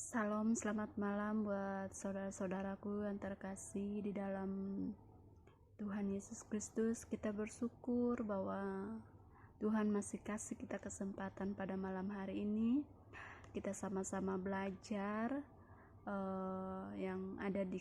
Salam, selamat malam buat saudara-saudaraku yang terkasih di dalam Tuhan Yesus Kristus. Kita bersyukur bahwa Tuhan masih kasih kita kesempatan pada malam hari ini. Kita sama-sama belajar yang ada di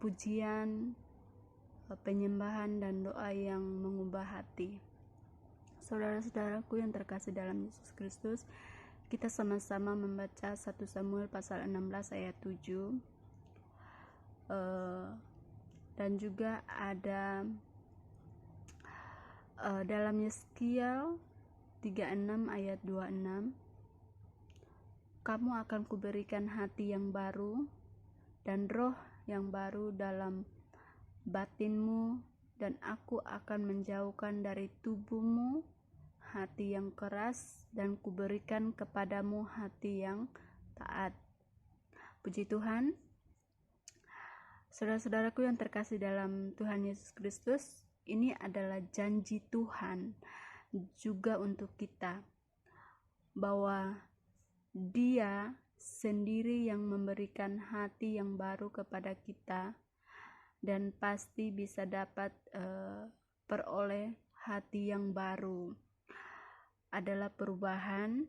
pujian, penyembahan dan doa yang mengubah hati. Saudara-saudaraku yang terkasih dalam Yesus Kristus, kita sama-sama membaca 1 Samuel pasal 16 ayat 7 dan juga ada dalam Yeskiel 36 ayat 26, kamu akan kuberikan hati yang baru dan roh yang baru dalam batinmu, dan aku akan menjauhkan dari tubuhmu hati yang keras dan kuberikan kepadamu hati yang taat. Puji Tuhan. Saudara-saudaraku yang terkasih dalam Tuhan Yesus Kristus, ini adalah janji Tuhan juga untuk kita, bahwa Dia sendiri yang memberikan hati yang baru kepada kita, dan pasti bisa dapat peroleh hati yang baru. Adalah perubahan,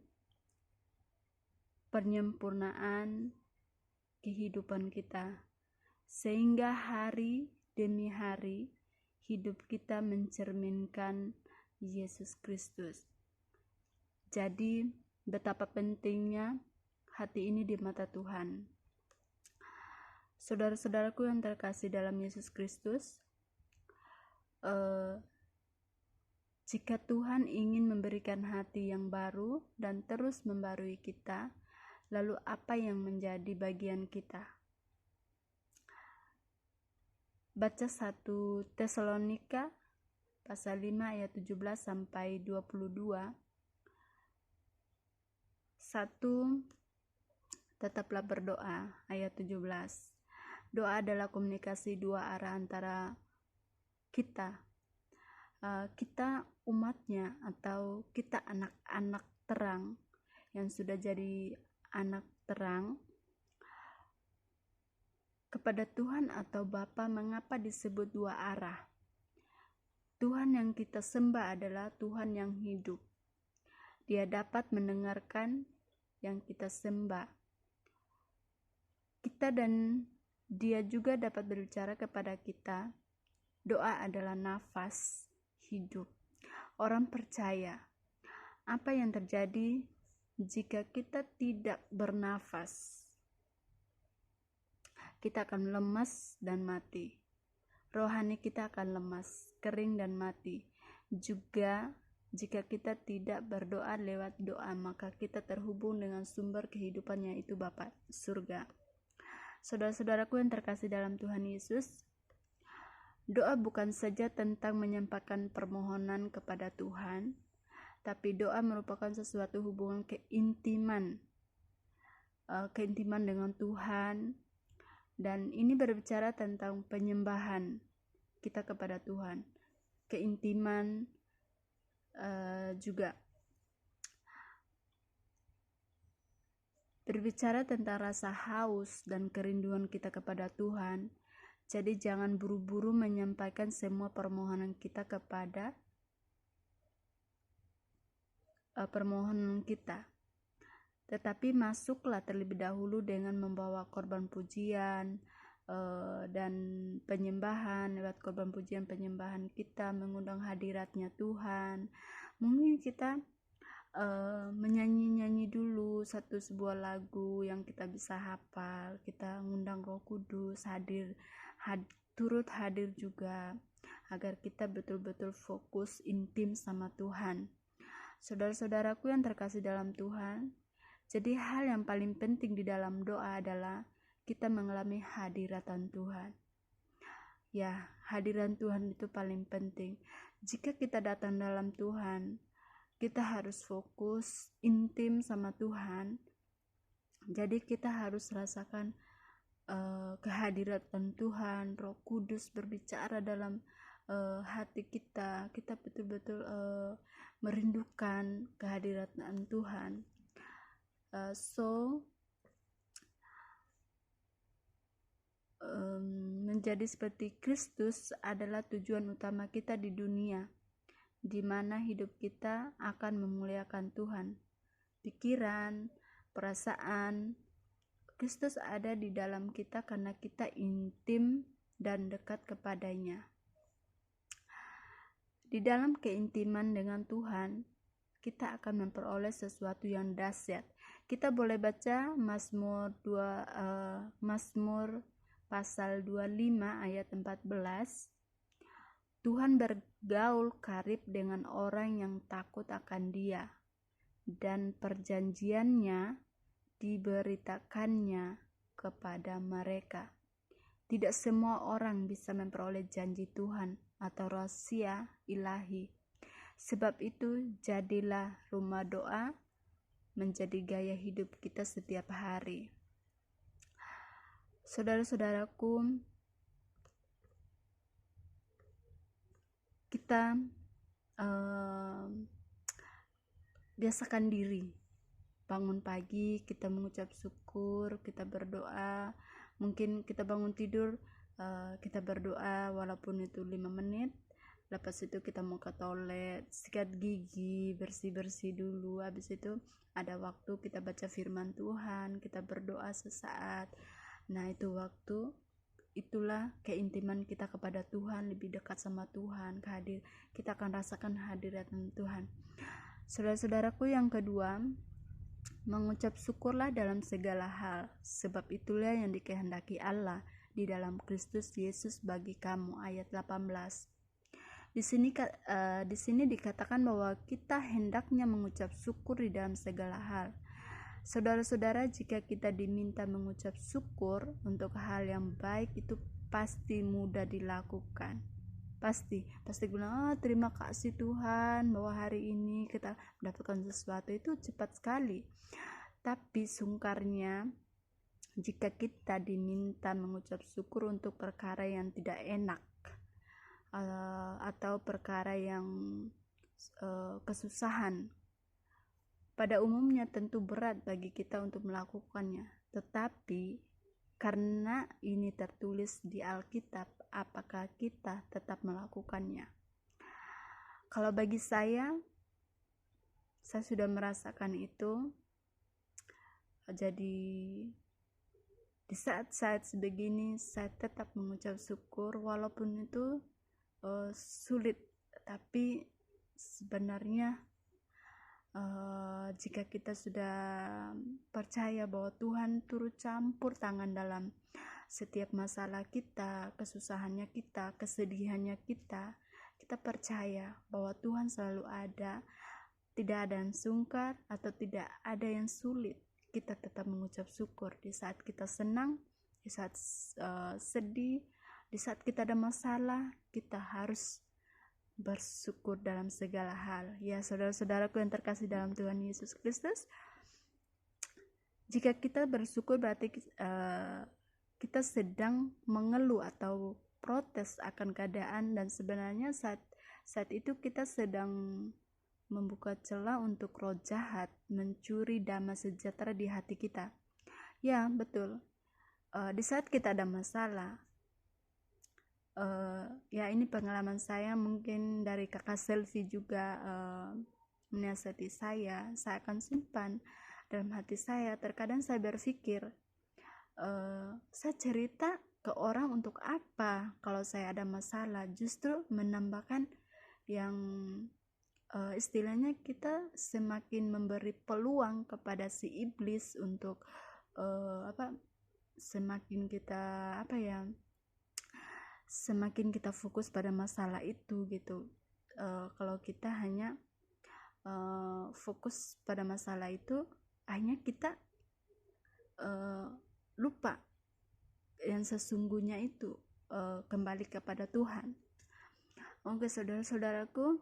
penyempurnaan kehidupan kita, sehingga hari demi hari hidup kita mencerminkan Yesus Kristus. Jadi betapa pentingnya hati ini di mata Tuhan. Saudara-saudaraku yang terkasih dalam Yesus Kristus, jika Tuhan ingin memberikan hati yang baru dan terus membarui kita, lalu apa yang menjadi bagian kita? Baca 1 Tesalonika pasal 5 ayat 17 sampai 22. 1. Tetaplah berdoa ayat 17. Doa adalah komunikasi dua arah antara kita umatnya, atau kita anak-anak terang yang sudah jadi anak terang, kepada Tuhan atau Bapa. Mengapa disebut dua arah? Tuhan yang kita sembah adalah Tuhan yang hidup. Dia dapat mendengarkan yang kita sembah. Kita dan Dia juga dapat berbicara kepada kita. Doa adalah nafas hidup. Orang percaya, apa yang terjadi jika kita tidak bernafas? Kita akan lemas dan mati. Rohani kita akan lemas, kering dan mati. Juga jika kita tidak berdoa lewat doa, maka kita terhubung dengan sumber kehidupan, yaitu Bapa surga. Saudara-saudaraku yang terkasih dalam Tuhan Yesus, doa bukan saja tentang menyampaikan permohonan kepada Tuhan, tapi doa merupakan sesuatu hubungan keintiman dengan Tuhan, dan ini berbicara tentang penyembahan kita kepada Tuhan, keintiman juga berbicara tentang rasa haus dan kerinduan kita kepada Tuhan. Jadi jangan buru-buru menyampaikan semua permohonan kita kepada tetapi masuklah terlebih dahulu dengan membawa korban pujian dan penyembahan. Lewat korban pujian penyembahan kita mengundang hadiratnya Tuhan. Mungkin kita menyanyi-nyanyi dulu sebuah lagu yang kita bisa hafal. Kita ngundang Roh Kudus turut hadir juga, agar kita betul-betul fokus intim sama Tuhan. Saudara-saudaraku yang terkasih dalam Tuhan, jadi hal yang paling penting di dalam doa adalah kita mengalami hadiratan Tuhan. Ya, hadiran Tuhan itu paling penting. Jika kita datang dalam Tuhan, kita harus fokus intim sama Tuhan. Jadi kita harus rasakan kehadiran Tuhan, Roh Kudus berbicara dalam hati kita. Kita betul-betul merindukan kehadiran Tuhan. menjadi seperti Kristus adalah tujuan utama kita di dunia, di mana hidup kita akan memuliakan Tuhan. Pikiran, perasaan, Kristus ada di dalam kita karena kita intim dan dekat kepadanya. Di dalam keintiman dengan Tuhan, kita akan memperoleh sesuatu yang dahsyat. Kita boleh baca Mazmur pasal 25 ayat 14. Tuhan bergaul karib dengan orang yang takut akan Dia, dan perjanjiannya diberitakannya kepada mereka. Tidak semua orang bisa memperoleh janji Tuhan atau rahasia ilahi. Sebab itu, jadilah rumah doa menjadi gaya hidup kita setiap hari. Saudara-saudaraku, kita biasakan diri bangun pagi, kita mengucap syukur, kita berdoa. Mungkin kita bangun tidur, kita berdoa walaupun itu 5 menit. Lepas itu kita mau ke toilet, sikat gigi, bersih-bersih dulu. Habis itu ada waktu kita baca firman Tuhan, kita berdoa sesaat. Nah, itu waktu, itulah keintiman kita kepada Tuhan, lebih dekat sama Tuhan, kita akan rasakan hadirat Tuhan. Saudara-saudaraku, yang kedua, mengucap syukurlah dalam segala hal, sebab itulah yang dikehendaki Allah di dalam Kristus Yesus bagi kamu. Ayat 18. Di sini dikatakan bahwa kita hendaknya mengucap syukur di dalam segala hal. Saudara-saudara, jika kita diminta mengucap syukur untuk hal yang baik, itu pasti mudah dilakukan. Pasti bilang, terima kasih Tuhan bahwa hari ini kita mendapatkan sesuatu, itu cepat sekali. Tapi sungkarnya, jika kita diminta mengucap syukur untuk perkara yang tidak enak, atau perkara yang kesusahan, pada umumnya tentu berat bagi kita untuk melakukannya. Tetapi karena ini tertulis di Alkitab, apakah kita tetap melakukannya? Kalau bagi saya sudah merasakan itu. Jadi di saat-saat sebegini saya tetap mengucap syukur, walaupun itu sulit. Tapi sebenarnya jika kita sudah percaya bahwa Tuhan turut campur tangan dalam setiap masalah kita, kesusahannya kita, kesedihannya kita percaya bahwa Tuhan selalu ada, tidak ada yang sungkar atau tidak ada yang sulit. Kita tetap mengucap syukur di saat kita senang, di saat sedih, di saat kita ada masalah. Kita harus bersyukur dalam segala hal. Ya, saudara-saudaraku yang terkasih dalam Tuhan Yesus Kristus, jika kita bersyukur berarti kita sedang mengeluh atau protes akan keadaan, dan sebenarnya saat itu kita sedang membuka celah untuk roh jahat mencuri damai sejahtera di hati kita. Ya, betul. Di saat kita ada masalah, ya ini pengalaman saya, mungkin dari kakak Selvi juga menasihati saya akan simpan dalam hati saya. Terkadang saya berpikir, saya cerita ke orang untuk apa kalau saya ada masalah? Justru menambahkan yang istilahnya kita semakin memberi peluang kepada si iblis untuk semakin kita fokus pada masalah itu gitu. Kalau kita hanya fokus pada masalah itu, akhirnya kita lupa yang sesungguhnya itu, kembali kepada Tuhan. Oke, saudara-saudaraku,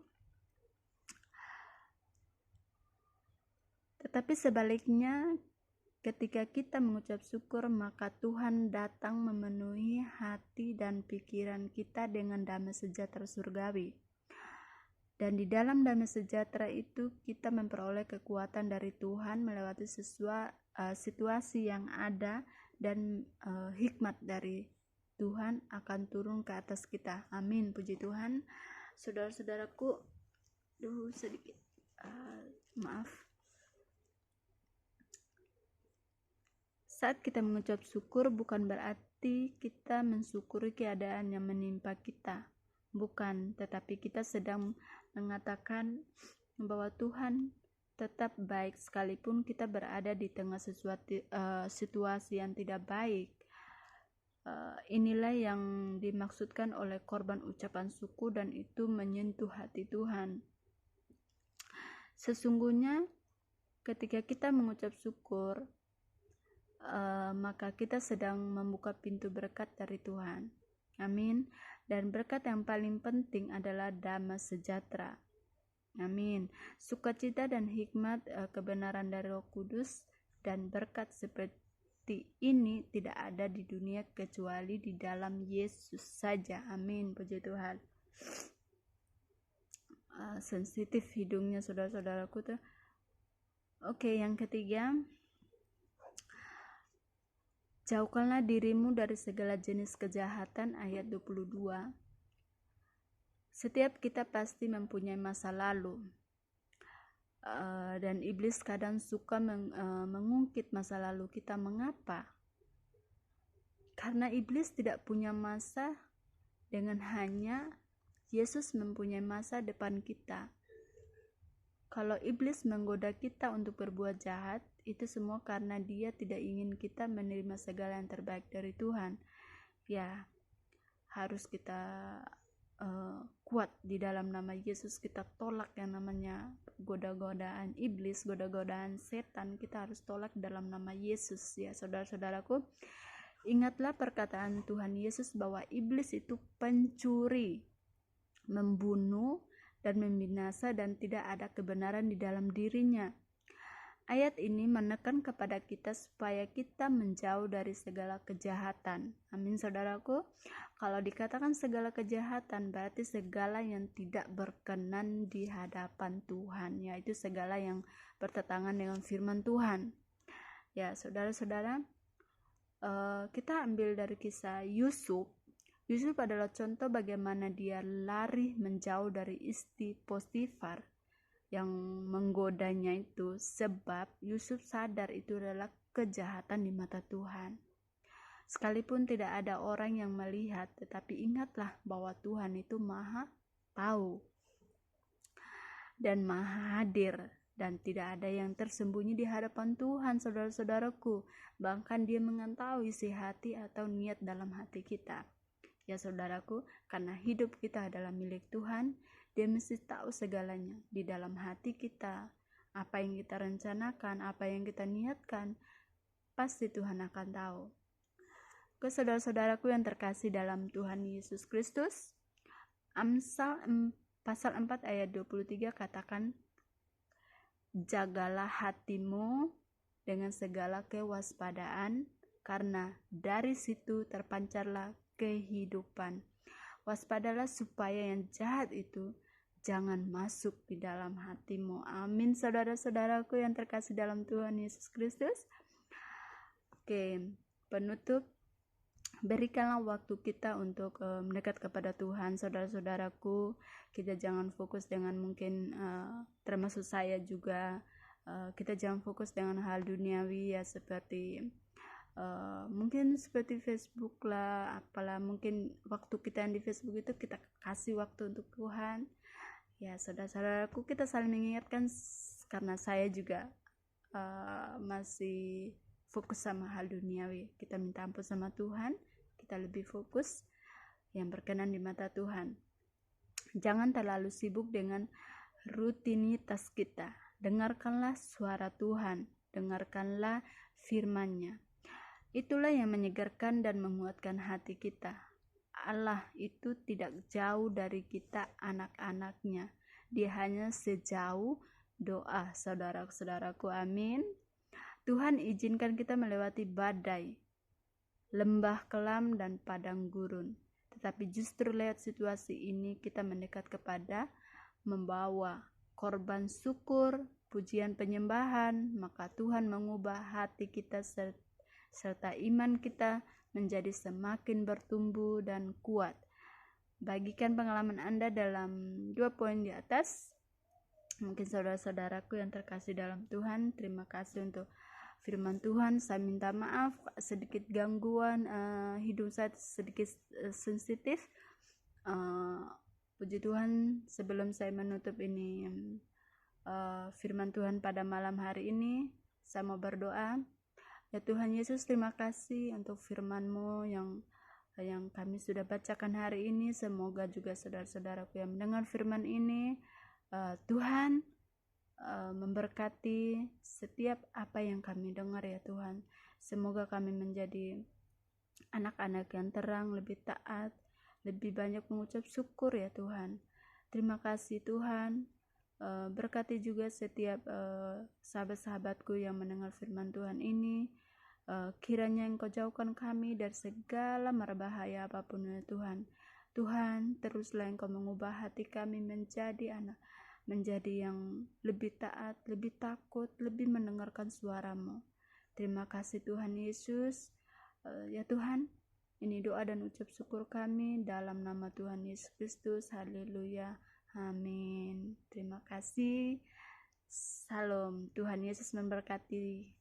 tetapi sebaliknya, ketika kita mengucap syukur, maka Tuhan datang memenuhi hati dan pikiran kita dengan damai sejahtera surgawi. Dan di dalam damai sejahtera itu kita memperoleh kekuatan dari Tuhan melewati situasi yang ada, dan hikmat dari Tuhan akan turun ke atas kita. Amin, puji Tuhan. Saudara-saudaraku, sedikit maaf. Saat kita mengucap syukur bukan berarti kita mensyukuri keadaan yang menimpa kita. Bukan, tetapi kita sedang mengatakan bahwa Tuhan tetap baik sekalipun kita berada di tengah situasi yang tidak baik. Inilah yang dimaksudkan oleh korban ucapan syukur, dan itu menyentuh hati Tuhan. Sesungguhnya ketika kita mengucap syukur, maka kita sedang membuka pintu berkat dari Tuhan. Amin. Dan berkat yang paling penting adalah damai sejahtera. Amin. Sukacita dan hikmat, kebenaran dari Roh Kudus, dan berkat seperti ini tidak ada di dunia kecuali di dalam Yesus saja. Amin. Puji Tuhan. Sensitif hidungnya saudara-saudaraku tuh. Oke, yang ketiga, jauhkanlah dirimu dari segala jenis kejahatan, ayat 22. Setiap kita pasti mempunyai masa lalu, dan iblis kadang suka mengungkit masa lalu kita. Mengapa? Karena iblis tidak punya masa, dengan hanya Yesus mempunyai masa depan kita. Kalau iblis menggoda kita untuk berbuat jahat, itu semua karena dia tidak ingin kita menerima segala yang terbaik dari Tuhan. Ya, harus kita kuat di dalam nama Yesus. Kita tolak yang namanya goda-godaan iblis, goda-godaan setan. Kita harus tolak dalam nama Yesus. Ya, saudara-saudaraku, ingatlah perkataan Tuhan Yesus bahwa iblis itu pencuri, membunuh, dan membinasa, dan tidak ada kebenaran di dalam dirinya. Ayat ini menekan kepada kita supaya kita menjauh dari segala kejahatan. Amin, saudaraku. Kalau dikatakan segala kejahatan, berarti segala yang tidak berkenan di hadapan Tuhan, yaitu segala yang bertentangan dengan firman Tuhan. Ya, saudara-saudara, kita ambil dari kisah Yusuf. Yusuf adalah contoh bagaimana dia lari menjauh dari istri Potifar yang menggodanya itu, sebab Yusuf sadar itu adalah kejahatan di mata Tuhan. Sekalipun tidak ada orang yang melihat, tetapi ingatlah bahwa Tuhan itu Maha tahu dan Maha hadir, dan tidak ada yang tersembunyi di hadapan Tuhan, saudara-saudaraku. Bahkan Dia mengetahui isi hati atau niat dalam hati kita. Ya saudaraku, karena hidup kita adalah milik Tuhan, Dia mesti tahu segalanya di dalam hati kita. Apa yang kita rencanakan, apa yang kita niatkan, pasti Tuhan akan tahu. Ke saudara-saudaraku yang terkasih dalam Tuhan Yesus Kristus, Amsal pasal 4 ayat 23 katakan, jagalah hatimu dengan segala kewaspadaan, karena dari situ terpancarlah kehidupan. Waspadalah supaya yang jahat itu jangan masuk di dalam hatimu. Amin, saudara-saudaraku yang terkasih dalam Tuhan Yesus Kristus. Oke, penutup, berikanlah waktu kita untuk mendekat kepada Tuhan, saudara-saudaraku. Kita jangan fokus dengan mungkin termasuk saya juga, kita jangan fokus dengan hal duniawi ya, seperti mungkin seperti Facebook lah, apalah, mungkin waktu kita yang di Facebook itu kita kasih waktu untuk Tuhan. Ya, saudara-saudaraku, kita saling mengingatkan, karena saya juga masih fokus sama hal duniawi. Kita minta ampun sama Tuhan, kita lebih fokus yang berkenan di mata Tuhan. Jangan terlalu sibuk dengan rutinitas kita. Dengarkanlah suara Tuhan, dengarkanlah firman-Nya. Itulah yang menyegarkan dan menguatkan hati kita. Allah itu tidak jauh dari kita, anak-anaknya. Dia hanya sejauh doa, saudara-saudaraku. Amin. Tuhan izinkan kita melewati badai, lembah kelam, dan padang gurun. Tetapi justru lewat situasi ini kita mendekat kepada membawa korban syukur, pujian penyembahan, maka Tuhan mengubah hati kita serta iman kita menjadi semakin bertumbuh dan kuat. Bagikan pengalaman Anda dalam 2 poin di atas. Mungkin saudara-saudaraku yang terkasih dalam Tuhan, terima kasih untuk firman Tuhan. Saya minta maaf sedikit gangguan, hidung saya sedikit sensitif. Puji Tuhan, sebelum saya menutup ini firman Tuhan pada malam hari ini, saya mau berdoa. Ya Tuhan Yesus, terima kasih untuk firman-Mu yang kami sudah bacakan hari ini. Semoga juga saudara-saudaraku yang mendengar firman ini, Tuhan memberkati setiap apa yang kami dengar ya Tuhan. Semoga kami menjadi anak-anak yang terang, lebih taat, lebih banyak mengucap syukur ya Tuhan. Terima kasih Tuhan. Berkati juga setiap sahabat-sahabatku yang mendengar firman Tuhan ini. Kiranya Engkau jauhkan kami dari segala mara bahaya apapun ya Tuhan. Tuhan, teruslah Engkau mengubah hati kami menjadi yang lebih taat, lebih takut, lebih mendengarkan suara-Mu. Terima kasih Tuhan Yesus. Ya Tuhan, ini doa dan ucap syukur kami dalam nama Tuhan Yesus Kristus. Haleluya. Amin. Terima kasih. Salam. Tuhan Yesus memberkati.